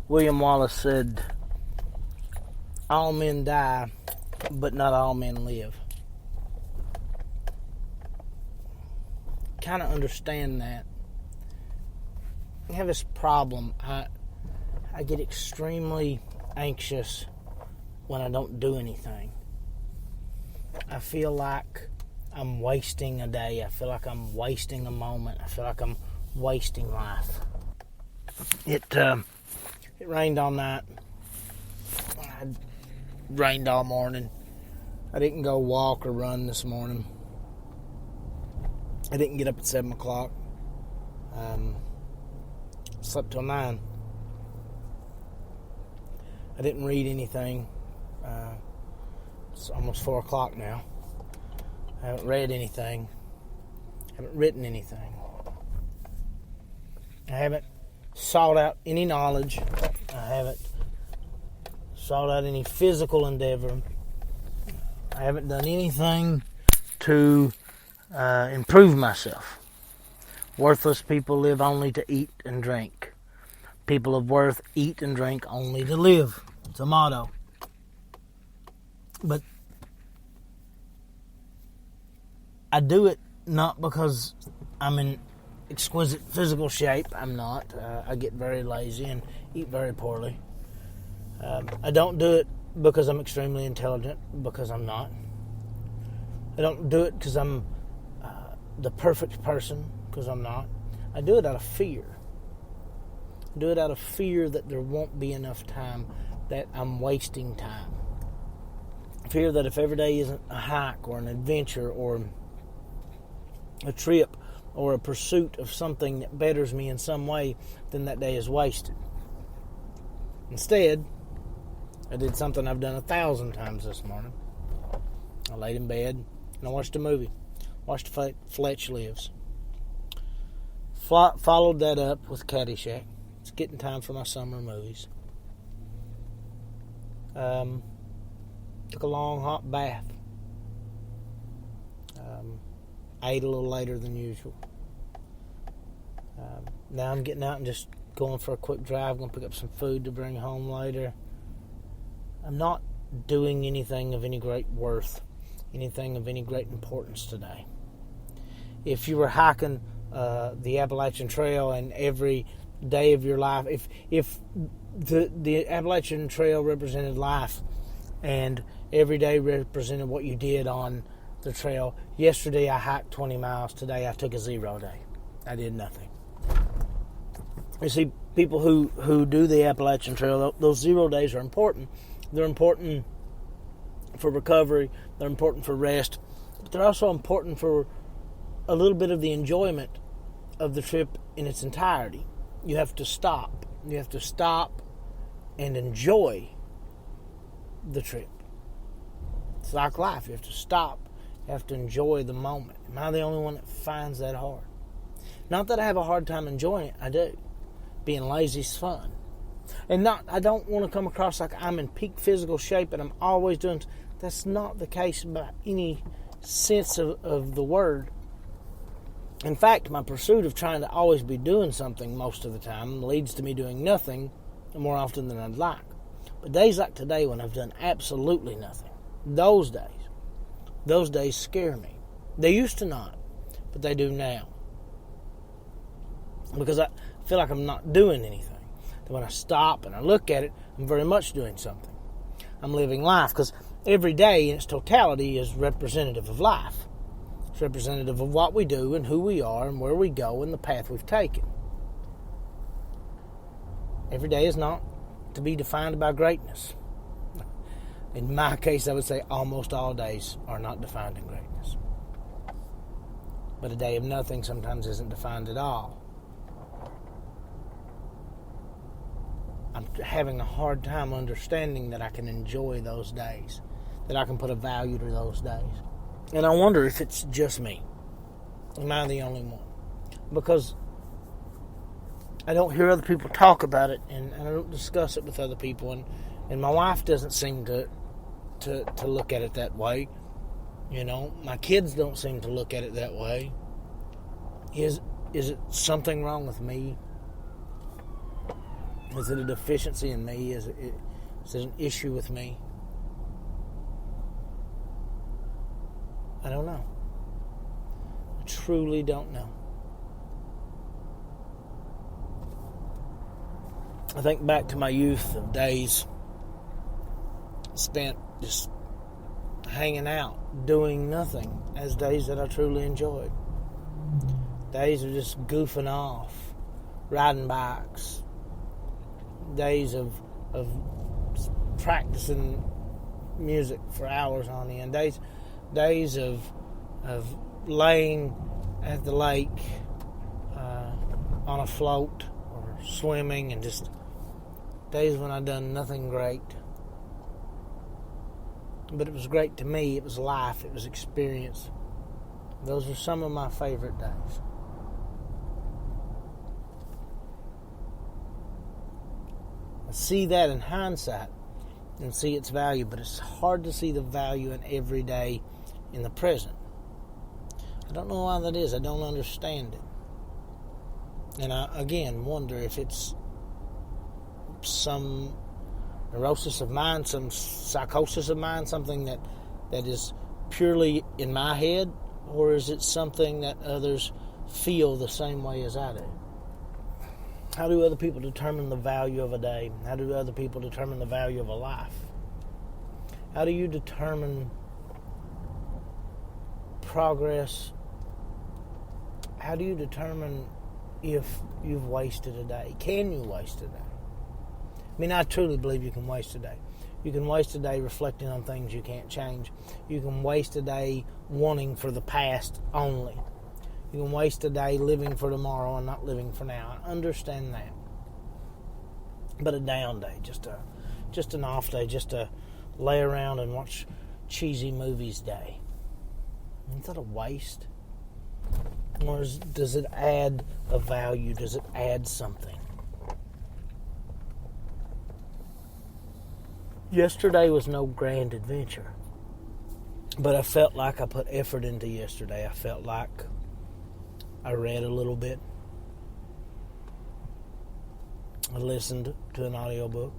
William Wallace said, all men die, but not all men live. Kind of understand that. I have this problem. I get extremely anxious when I don't do anything. I feel like I'm wasting a day. I feel like I'm wasting a moment. I feel like I'm wasting life. It rained all night. It rained all morning. I didn't go walk or run this morning. I didn't get up at 7 o'clock. Slept till 9. I didn't read anything. It's almost 4 o'clock now. I haven't read anything. I haven't written anything. I haven't sought out any knowledge. I haven't sought out any physical endeavor. I haven't done anything to improve myself. Worthless people live only to eat and drink. People of worth eat and drink only to live. It's a motto. But I do it not because I'm in exquisite physical shape. I'm not. I get very lazy and eat very poorly. I don't do it because I'm extremely intelligent, because I'm not. I don't do it because I'm the perfect person, because I'm not. I do it out of fear. I do it out of fear that there won't be enough time, that I'm wasting time. Fear that if every day isn't a hike or an adventure or a trip or a pursuit of something that betters me in some way, then that day is wasted. Instead, I did something I've done 1,000 times this morning. I laid in bed and I watched a movie. Watched Fletch Lives. Followed that up with Caddyshack. It's getting time for my summer movies. Took a long hot bath. Ate a little later than usual. Now I'm getting out and just going for a quick drive. Going to pick up some food to bring home later. I'm not doing anything of any great worth, anything of any great importance today. If you were hiking the Appalachian Trail and every day of your life, if the Appalachian Trail represented life and every day represented what you did on the trail. Yesterday I hiked 20 miles. Today I took a 0 day. I did nothing. You see, people who do the Appalachian Trail, those 0 days are important. They're important for recovery. They're important for rest. But they're also important for a little bit of the enjoyment of the trip in its entirety. You have to stop. You have to stop and enjoy the trip. It's like life. You have to stop. You have to enjoy the moment. Am I the only one that finds that hard? Not that I have a hard time enjoying it. I do. Being lazy is fun. And I don't want to come across like I'm in peak physical shape and I'm always doing. That's not the case by any sense of the word. In fact, my pursuit of trying to always be doing something most of the time leads to me doing nothing more often than I'd like. But days like today when I've done absolutely nothing, those days scare me. They used to not, but they do now. Because I feel like I'm not doing anything. And when I stop and I look at it, I'm very much doing something. I'm living life, because every day in its totality is representative of life. It's representative of what we do and who we are and where we go and the path we've taken. Every day is not to be defined by greatness. In my case, I would say almost all days are not defined in greatness. But a day of nothing sometimes isn't defined at all. I'm having a hard time understanding that I can enjoy those days, that I can put a value to those days. And I wonder if it's just me. Am I the only one? Because I don't hear other people talk about it, and I don't discuss it with other people, and my wife doesn't seem to look at it that way. You know, my kids don't seem to look at it that way. Is it something wrong with me? Is it a deficiency in me? Is it an issue with me? I don't know. I truly don't know. I think back to my youth of days spent just hanging out, doing nothing, as days that I truly enjoyed. Days of just goofing off, riding bikes, days of practicing music for hours on end, days of laying at the lake on a float or swimming, and just days when I'd done nothing great. But it was great to me. It was life. It was experience. Those were some of my favorite days. I see that in hindsight and see its value, but it's hard to see the value in every day in the present. I don't know why that is. I don't understand it. And I, again, wonder if it's some neurosis of mine, some psychosis of mine, something that is purely in my head, or is it something that others feel the same way as I do? How do other people determine the value of a day? How do other people determine the value of a life? How do you determine progress? How do you determine if you've wasted a day? Can you waste a day? I mean, I truly believe you can waste a day. You can waste a day reflecting on things you can't change. You can waste a day wanting for the past only. You can waste a day living for tomorrow and not living for now. I understand that. But a down day, just an off day, just a lay around and watch cheesy movies day. Is that a waste? Or does it add a value? Does it add something? Yesterday was no grand adventure, but I felt like I put effort into yesterday. I felt like I read a little bit. I listened to an audiobook.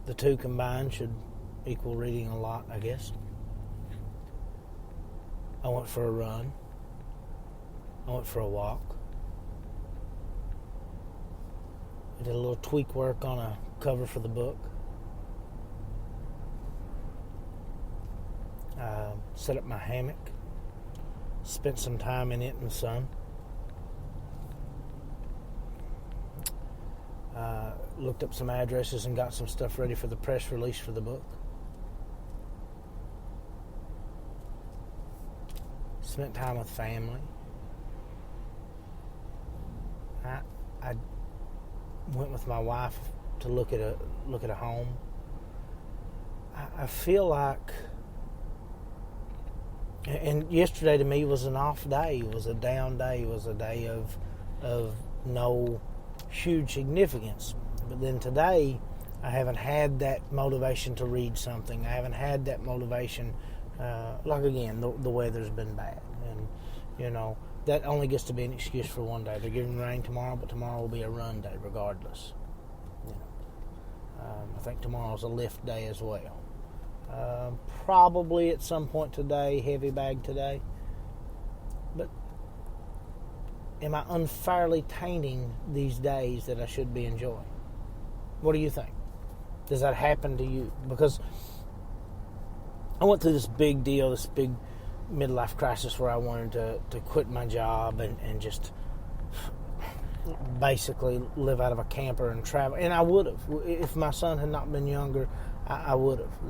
The two combined should equal reading a lot, I guess. I went for a run. I went for a walk. I did a little tweak work on a cover for the book. Set up my hammock. Spent some time in it in the sun. Looked up some addresses and got some stuff ready for the press release for the book. Spent time with family. I went with my wife to look at a home. I feel like, and yesterday to me was an off day. It was a down day. It was a day of no huge significance. But then today, I haven't had that motivation to read something. I haven't had that motivation. Like again, the weather's been bad, and that only gets to be an excuse for one day. They're giving rain tomorrow, but tomorrow will be a run day regardless. I think tomorrow's a lift day as well. Probably at some point today, heavy bag today. But am I unfairly tainting these days that I should be enjoying? What do you think? Does that happen to you? Because I went through this big deal, this big midlife crisis where I wanted to quit my job and just basically live out of a camper and travel. And I would have. If my son had not been younger, I would have.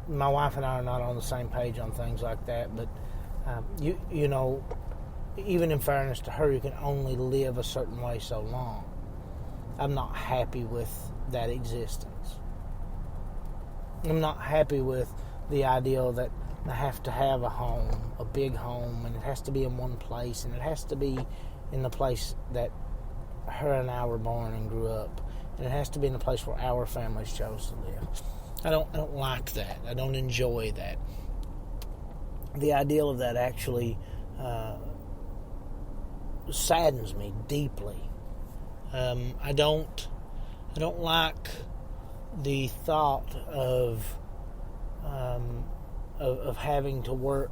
My wife and I are not on the same page on things like that, but even in fairness to her, you can only live a certain way so long. I'm not happy with that existence. I'm not happy with the idea that I have to have a home, a big home, and it has to be in one place, and it has to be in the place that her and I were born and grew up, and it has to be in the place where our families chose to live. I don't like that. I don't enjoy that. The ideal of that actually saddens me deeply. I don't like the thought of having to work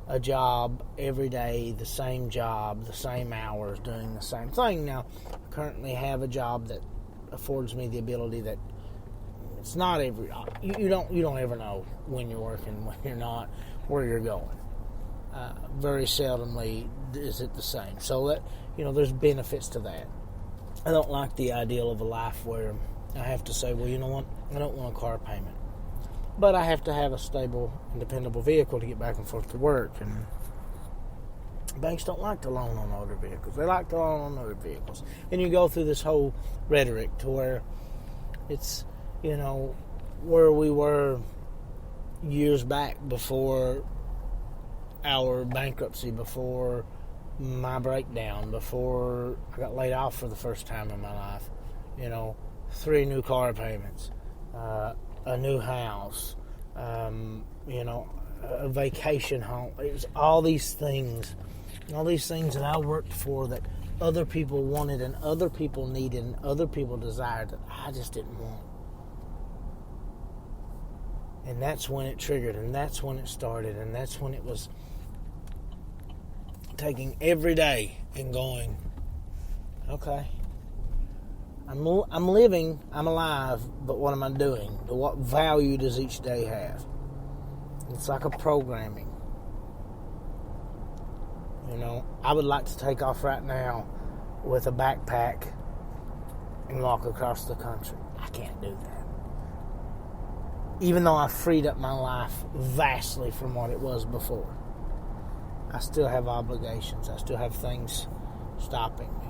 a job every day, the same job, the same hours, doing the same thing. Now, I currently have a job that affords me the ability that it's not every you don't ever know when you're working, when you're not, where you're going. Very seldomly is it the same. So that there's benefits to that. I don't like the ideal of a life where I have to say, well, you know what, I don't want a car payment, but I have to have a stable and dependable vehicle to get back and forth to work. And banks don't like to loan on older vehicles. They like to loan on other vehicles. And you go through this whole rhetoric to where it's, where we were years back before our bankruptcy, before my breakdown, before I got laid off for the first time in my life. 3 new car payments, a new house, a vacation home. It was all these things that I worked for that other people wanted and other people needed and other people desired that I just didn't want. And that's when it triggered, and that's when it started, and that's when it was taking every day and going, okay, I'm living, I'm alive, but what am I doing? What value does each day have? It's like a programming. I would like to take off right now with a backpack and walk across the country. I can't do that. Even though I've freed up my life vastly from what it was before, I still have obligations. I still have things stopping me.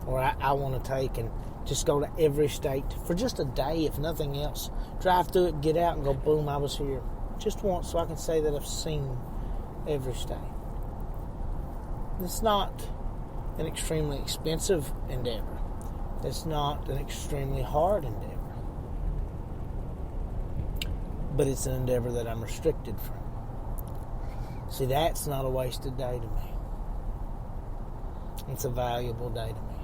Or I want to take and just go to every state for just a day, if nothing else. Drive through it, get out, and go, boom, I was here just once, so I can say that I've seen every state. It's not an extremely expensive endeavor. It's not an extremely hard endeavor. But it's an endeavor that I'm restricted from. See, that's not a wasted day to me. It's a valuable day to me.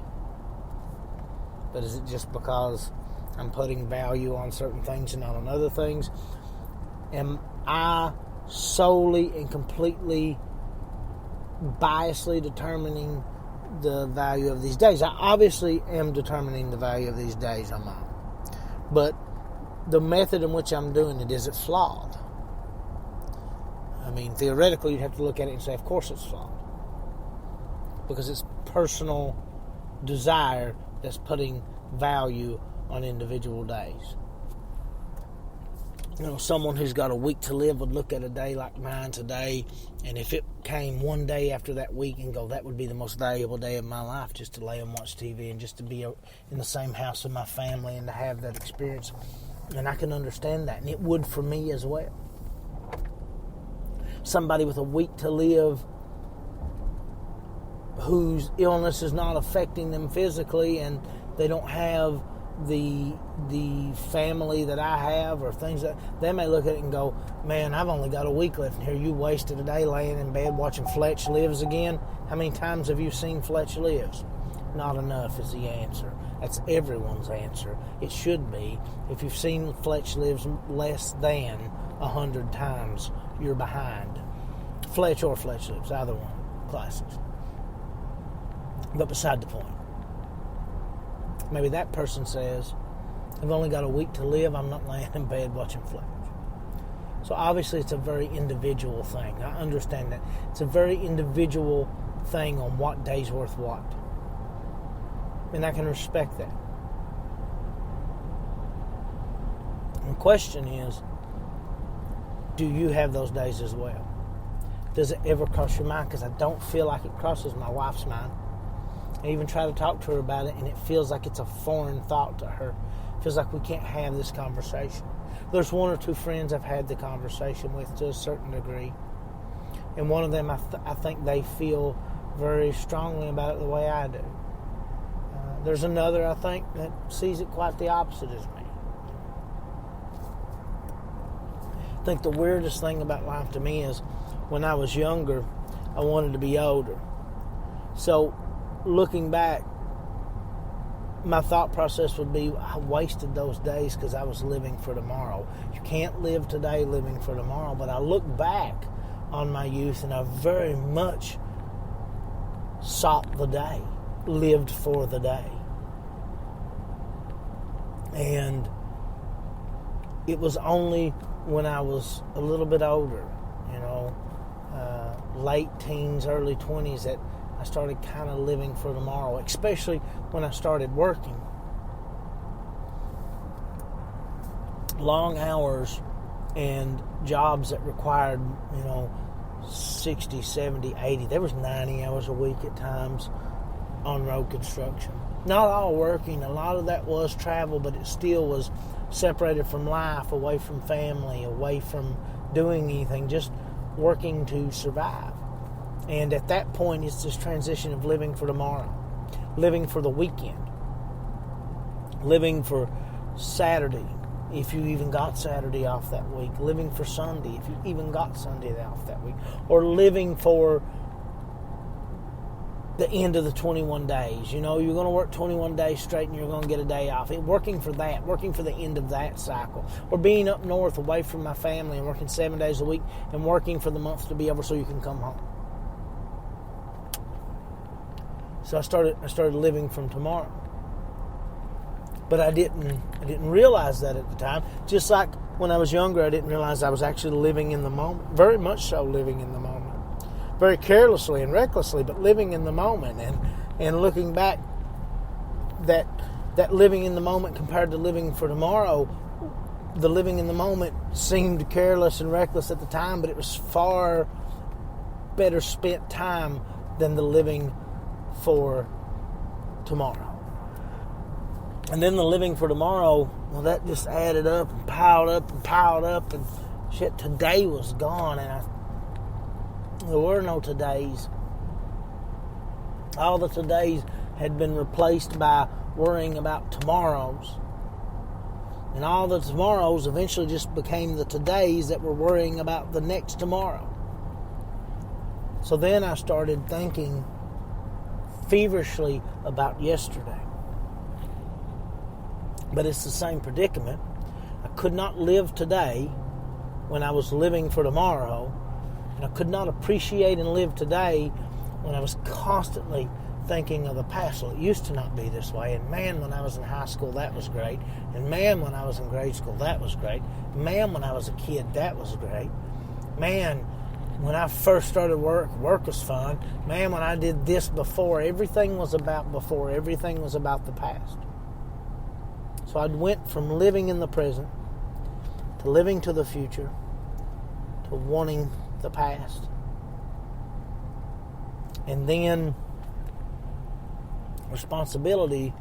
But is it just because I'm putting value on certain things and not on other things? Am I solely and completely biasly determining the value of these days? I obviously am determining the value of these days, I'm not. But the method in which I'm doing it, is it flawed? I mean, theoretically, you'd have to look at it and say, of course it's flawed. Because it's personal desire that's putting value on individual days. Someone who's got a week to live would look at a day like mine today, and if it came one day after that week and go, that would be the most valuable day of my life, just to lay and watch TV and just to be in the same house with my family and to have that experience. And I can understand that, and it would for me as well. Somebody with a week to live whose illness is not affecting them physically and they don't have the family that I have or things that they may look at it and go, man, I've only got a week left, and here you wasted a day laying in bed watching Fletch Lives again. How many times have you seen Fletch Lives? Not enough is the answer. That's everyone's answer. It should be. If you've seen Fletch Lives less than 100 times, you're behind. Fletch or Fletch Lives, either one. Classics. But beside the point. Maybe that person says, I've only got a week to live, I'm not laying in bed watching Fletch. So obviously it's a very individual thing. I understand that. It's a very individual thing on what day's worth what. And I can respect that. The question is, do you have those days as well? Does it ever cross your mind? Because I don't feel like it crosses my wife's mind. I even try to talk to her about it, and it feels like it's a foreign thought to her. It feels like we can't have this conversation. There's one or two friends I've had the conversation with to a certain degree. And one of them, I think they feel very strongly about it the way I do. There's another, I think, that sees it quite the opposite as me. I think the weirdest thing about life to me is when I was younger, I wanted to be older. So, looking back, my thought process would be I wasted those days because I was living for tomorrow. You can't live today living for tomorrow. But I look back on my youth and I very much sought the day, lived for the day. And it was only when I was a little bit older, late teens, early 20s, that I started kind of living for tomorrow, especially when I started working. Long hours and jobs that required, 60, 70, 80. There was 90 hours a week at times on road construction. Not all working. A lot of that was travel, but it still was separated from life, away from family, away from doing anything, just working to survive. And at that point, it's this transition of living for tomorrow, living for the weekend, living for Saturday, if you even got Saturday off that week, living for Sunday, if you even got Sunday off that week, or living for the end of the 21 days. You're going to work 21 days straight and you're going to get a day off. Working for that, working for the end of that cycle. Or being up north away from my family and working 7 days a week and working for the month to be over so you can come home. So I started living from tomorrow. But I didn't realize that at the time. Just like when I was younger, I didn't realize I was actually living in the moment. Very much so living in the moment. Very carelessly and recklessly, but living in the moment. And looking back, that living in the moment compared to living for tomorrow, the living in the moment seemed careless and reckless at the time, but it was far better spent time than the living for tomorrow. And then the living for tomorrow, well, that just added up and piled up, and shit, today was gone, and there were no todays. All the todays had been replaced by worrying about tomorrows. And all the tomorrows eventually just became the todays that were worrying about the next tomorrow. So then I started thinking feverishly about yesterday. But it's the same predicament. I could not live today when I was living for tomorrow. And I could not appreciate and live today when I was constantly thinking of the past. Well, it used to not be this way. And man, when I was in high school, that was great. And man, when I was in grade school, that was great. Man, when I was a kid, that was great. Man, when I first started work was fun. Man, when I did this before, everything was about before. Everything was about the past. So I went from living in the present to living to the future to wanting the past. And then responsibility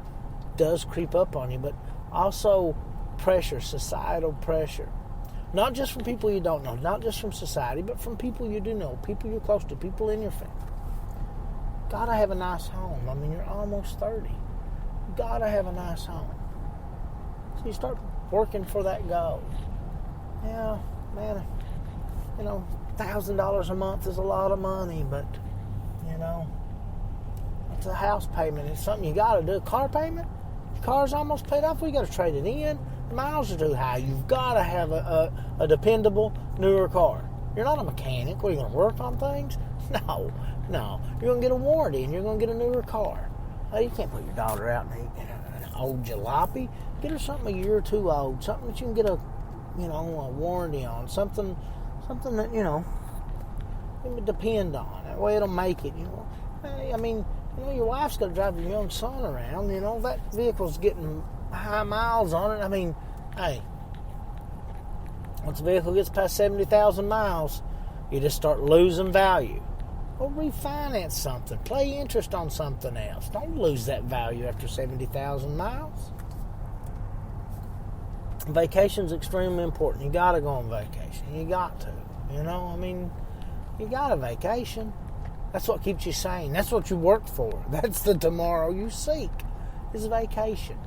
does creep up on you, but also pressure, societal pressure. Not just from people you don't know, not just from society, but from people you do know, people you're close to, people in your family. Gotta have a nice home. I mean, you're almost 30. Gotta have a nice home. So you start working for that goal. Yeah, man, $1,000 a month is a lot of money, but, it's a house payment. It's something you got to do. Car payment? Your car's almost paid off. We got to trade it in. Miles are too high. You've got to have a dependable, newer car. You're not a mechanic. What, are you going to work on things? No. You're going to get a warranty, and you're going to get a newer car. You can't put your daughter out in an old jalopy. Get her something a year or two old. Something that you can get a warranty on. Something that, you can depend on. That way it'll make it, Hey, your wife's got to drive your young son around. That vehicle's getting high miles on it. Hey, once the vehicle gets past 70,000 miles, you just start losing value. Or refinance something. Play interest on something else. Don't lose that value after 70,000 miles. Vacation's extremely important. You got to go on vacation. You got to. You got a vacation. That's what keeps you sane. That's what you work for. That's the tomorrow you seek, is a vacation.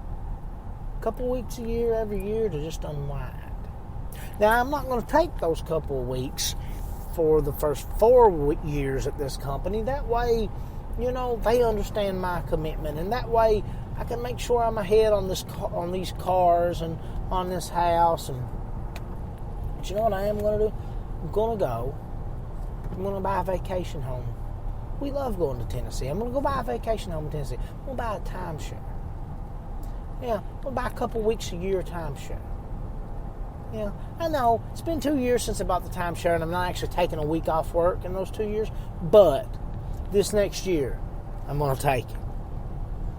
A couple weeks a year, every year, to just unwind. Now, I'm not going to take those couple of weeks for the first 4 years at this company. That way, they understand my commitment, and that way I can make sure I'm ahead on these cars and on this house. But you know what I am going to do? I'm going to buy a vacation home. We love going to Tennessee. I'm going to go buy a vacation home in Tennessee. I'm going to buy a timeshare. Yeah, I'm going to buy a couple weeks a year timeshare. Yeah, I know it's been 2 years since I bought the timeshare, and I'm not actually taking a week off work in those 2 years, but this next year, I'm going to take it.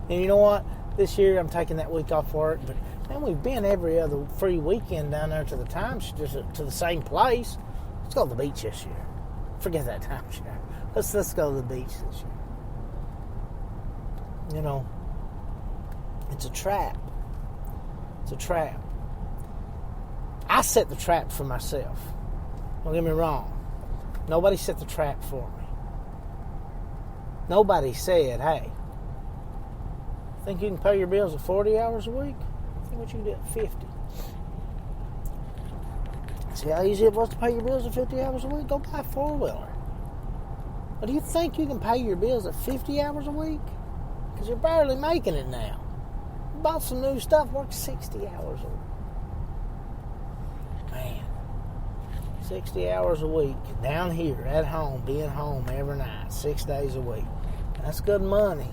And you know what? This year, I'm taking that week off work, but man, we've been every other free weekend down there to the to the same place. Let's go to the beach this year. Forget that timeshare. Let's go to the beach this year. It's a trap. It's a trap. I set the trap for myself. Don't get me wrong. Nobody set the trap for me. Nobody said, hey, think you can pay your bills at 40 hours a week? Think what you can do at 50. See how easy it was to pay your bills at 50 hours a week? Go buy a four-wheeler. But do you think you can pay your bills at 50 hours a week? Because you're barely making it now. You bought some new stuff, work 60 hours a week. Man, 60 hours a week, down here, at home, being home every night, 6 days a week. That's good money.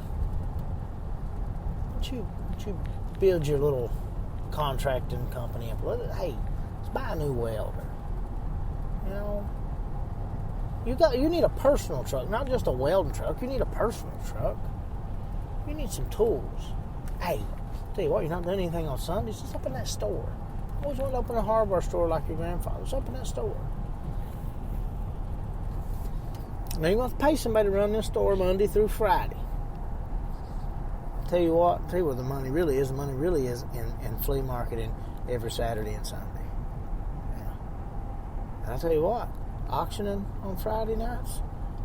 Why don't you build your little contracting company up? Hey, let's buy a new welder. You need a personal truck, not just a welding truck. You need a personal truck. You need some tools. Hey, tell you what, you're not doing anything on Sundays. Just open that store. I always wanted to open a hardware store like your grandfather. Just open that store. Now you're going to pay somebody to run this store Monday through Friday. Tell you where the money really is. The money really is in flea marketing every Saturday and Sunday. Yeah. And I tell you what, auctioning on Friday nights,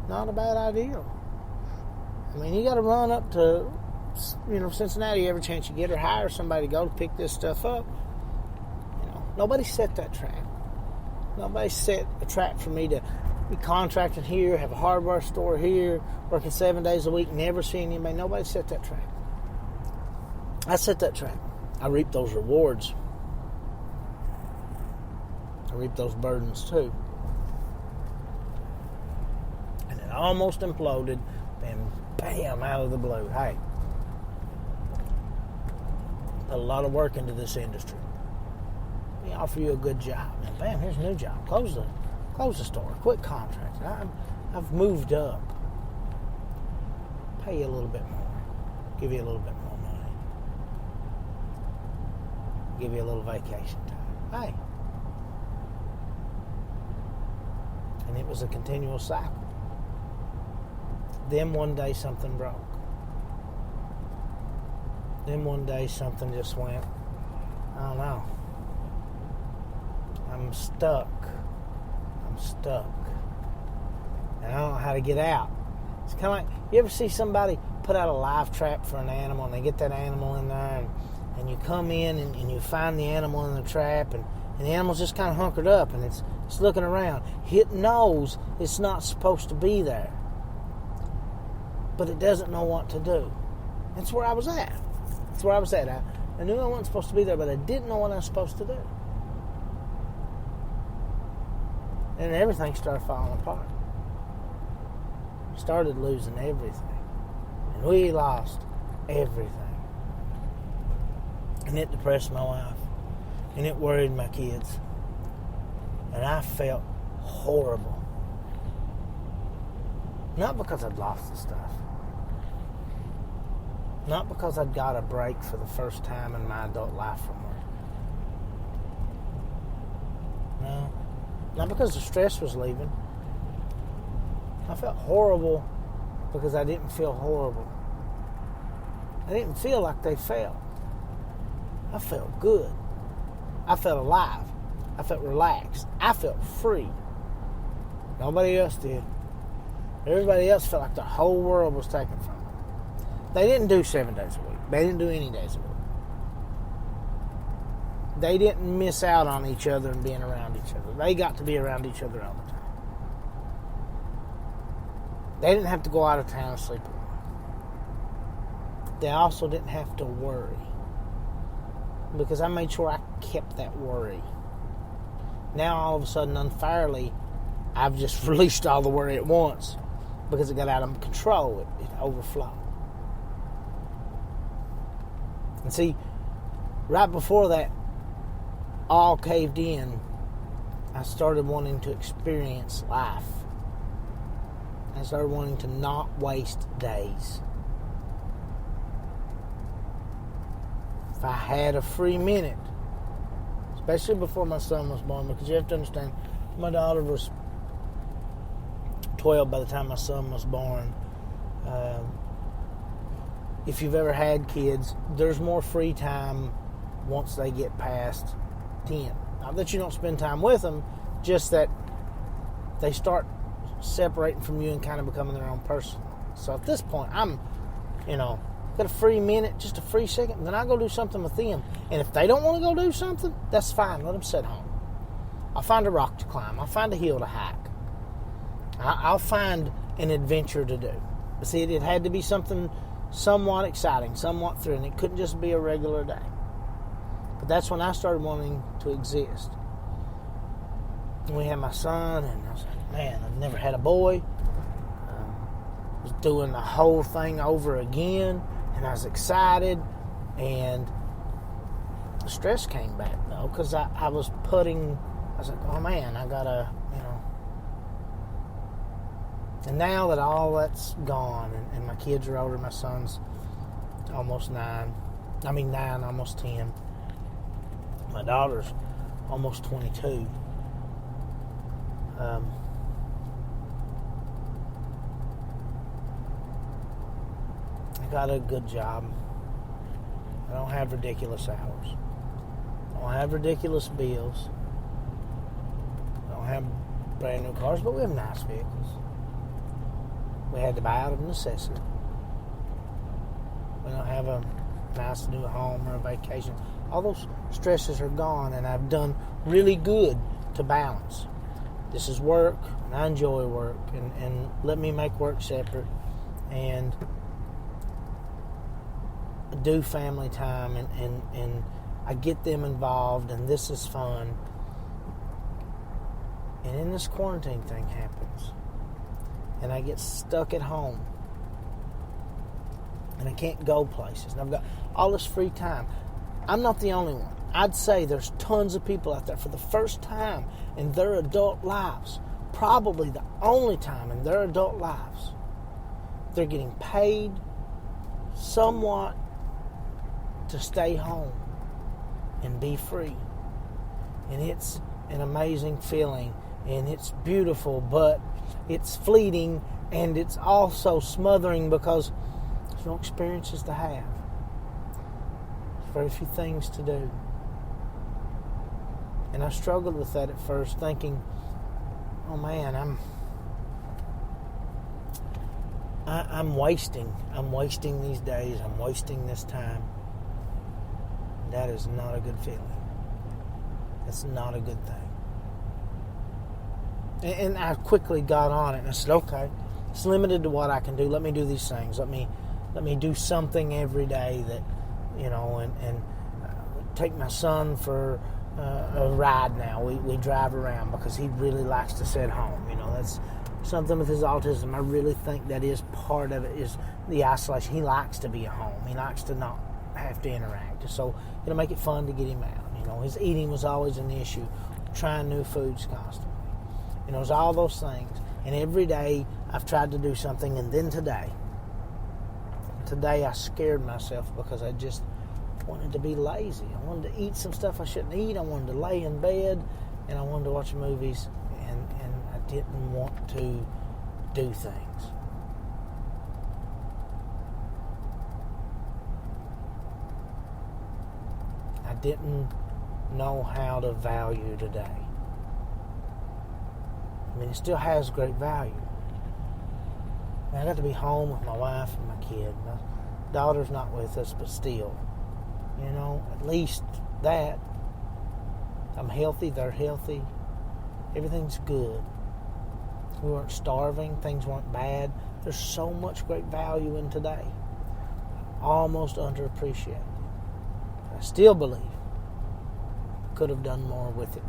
not a bad idea. I mean, you got to run up to, Cincinnati every chance you get, or hire somebody to go to pick this stuff up. Nobody set that trap. Nobody set a trap for me to be contracting here, have a hardware store here, working 7 days a week, never seeing anybody. Nobody set that trap. I set that trap. I reap those rewards. I reap those burdens too. And it almost imploded, and bam, out of the blue. Hey, put a lot of work into this industry. We offer you a good job, and bam, here's a new job. Close the store. Quit contracting. I've moved up. Pay you a little bit more. Give you a little bit more money. Give you a little vacation time. Hey. And it was a continual cycle. Then one day something broke. Then one day something just went, I don't know. I'm stuck. And I don't know how to get out. It's kind of like, you ever see somebody put out a live trap for an animal, and they get that animal in there, and you come in and you find the animal in the trap, and the animal's just kind of hunkered up, and it's looking around. It knows it's not supposed to be there, but it doesn't know what to do. That's where I was at. I knew I wasn't supposed to be there, but I didn't know what I was supposed to do. And everything started falling apart. Started losing everything. And we lost everything. And it depressed my wife. And it worried my kids. And I felt horrible. Not because I'd lost the stuff. Not because I'd got a break for the first time in my adult life from work. No. Not because the stress was leaving. I felt horrible because I didn't feel horrible. I didn't feel like they felt. I felt good. I felt alive. I felt relaxed. I felt free. Nobody else did. Everybody else felt like the whole world was taken from them. They didn't do 7 days a week. They didn't do any days a week. They didn't miss out on each other and being around each other. They got to be around each other all the time. They didn't have to go out of town and sleep alone. They also didn't have to worry, because I made sure I kept that worry. Now, all of a sudden, unfairly, I've just released all the worry at once because it got out of control. It overflowed. And see, right before that all caved in, I started wanting to experience life. I started wanting to not waste days. If I had a free minute, especially before my son was born, because you have to understand, my daughter was 12 by the time my son was born. If you've ever had kids, there's more free time once they get past 10. Not that you don't spend time with them, just that they start separating from you and kind of becoming their own person. So at this point, I'm, got a free minute, just a free second, then I go do something with them. And if they don't want to go do something, that's fine. Let them sit home. I'll find a rock to climb. I'll find a hill to hike. I'll find an adventure to do. But see, it had to be something somewhat exciting, somewhat thrilling. It couldn't just be a regular day. But that's when I started wanting to exist. And we had my son, and I was like, man, I've never had a boy. I was doing the whole thing over again, and I was excited, and the stress came back, though, because I was like, oh man, I gotta, And now that all that's gone, and my kids are older, my son's almost 9, almost 10. My daughter's almost 22. I got a good job. I don't have ridiculous hours. I don't have ridiculous bills. I don't have brand new cars, but we have nice vehicles. We had to buy out of necessity. We don't have a nice new home or a vacation. All those stresses are gone, and I've done really good to balance. This is work, and I enjoy work, and let me make work separate, and do family time, and I get them involved, and this is fun. And then this quarantine thing happens, and I get stuck at home, and I can't go places, and I've got all this free time. I'm not the only one. I'd say there's tons of people out there for the first time in their adult lives, probably the only time in their adult lives, they're getting paid somewhat to stay home and be free. And it's an amazing feeling, and it's beautiful, but it's fleeting, and it's also smothering because there's no experiences to have. There's very few things to do. And I struggled with that at first, thinking, oh man, I'm wasting these days, I'm wasting this time. That is not a good feeling. That's not a good thing. And I quickly got on it, and I said, okay, it's limited to what I can do. Let me do these things. Let me do something every day that, and take my son for a ride now. We drive around because he really likes to sit home. That's something with his autism. I really think that is part of it, is the isolation. He likes to be at home. He likes to not have to interact. So it'll make it fun to get him out. His eating was always an issue. Trying new foods constantly. It was all those things. And every day I've tried to do something. And then today I scared myself because I just wanted to be lazy. I wanted to eat some stuff I shouldn't eat. I wanted to lay in bed, and I wanted to watch movies, and I didn't want to do things. I didn't know how to value today. It still has great value. I got to be home with my wife and my kid. My daughter's not with us, but still, at least that. I'm healthy, they're healthy. Everything's good. We weren't starving. Things weren't bad. There's so much great value in today. Almost underappreciated. I still believe I could have done more with it.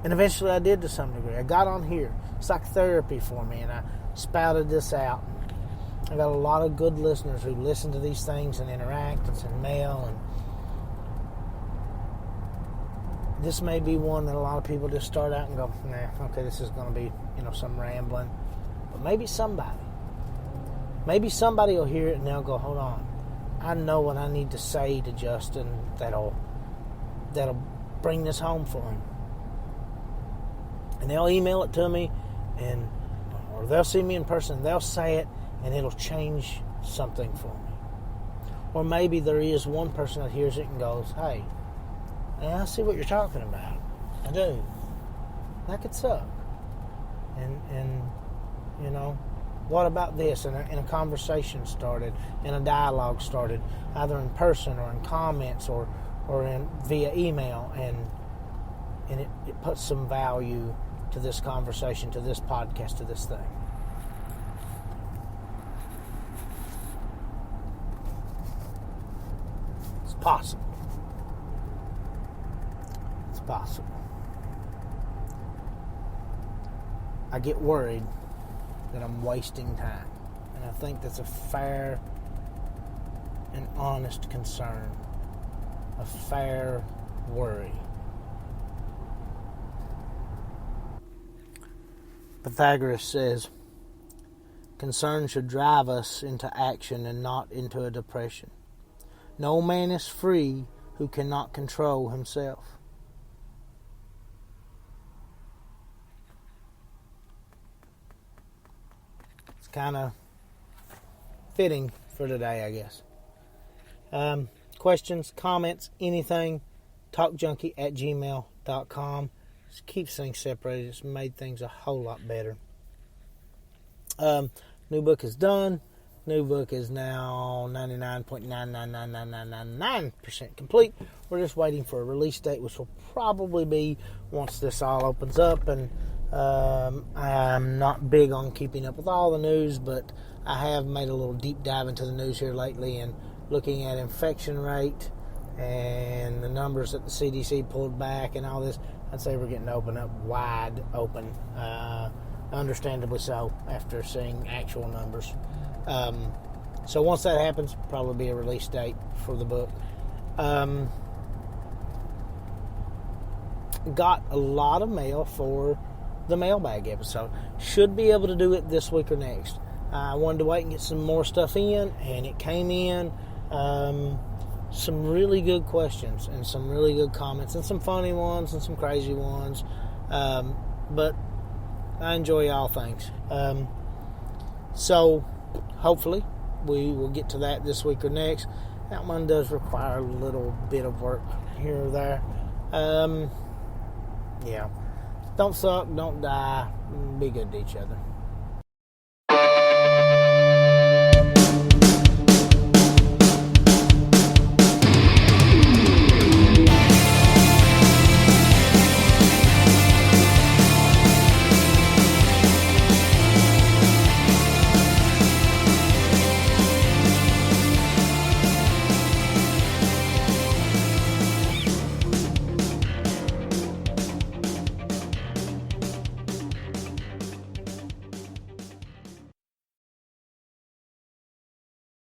And eventually I did to some degree. I got on here. It's like therapy for me, and I spouted this out. I got a lot of good listeners who listen to these things and interact and send mail. And this may be one that a lot of people just start out and go, nah, okay, this is going to be, some rambling. But maybe somebody will hear it and they'll go, hold on. I know what I need to say to Justin that'll bring this home for him. And they'll email it to me, or they'll see me in person, they'll say it, and it'll change something for me. Or maybe there is one person that hears it and goes, hey, I see what you're talking about. I do. That could suck. And what about this? And a conversation started, and a dialogue started, either in person or in comments or via email, and it puts some value to this conversation, to this podcast, to this thing. It's possible. It's possible. I get worried that I'm wasting time. And I think that's a fair and honest concern. A fair worry. Pythagoras says, concern should drive us into action and not into a depression. No man is free who cannot control himself. It's kind of fitting for today, I guess. Questions, comments, anything, talkjunkie@gmail.com. Just keeps things separated. It's made things a whole lot better. New book is done. New book is now 99.9999999% complete. We're just waiting for a release date, which will probably be once this all opens up. And I'm not big on keeping up with all the news, but I have made a little deep dive into the news here lately and looking at infection rate and the numbers that the CDC pulled back and all this. I'd say we're getting wide open, understandably so, after seeing actual numbers. So once that happens, probably be a release date for the book. Got a lot of mail for the mailbag episode. Should be able to do it this week or next. I wanted to wait and get some more stuff in, and it came in. Some really good questions and some really good comments and some funny ones and some crazy ones. But I enjoy all things. So hopefully we will get to that this week or next. That one does require a little bit of work here or there. Yeah. Don't suck, don't die. Be good to each other.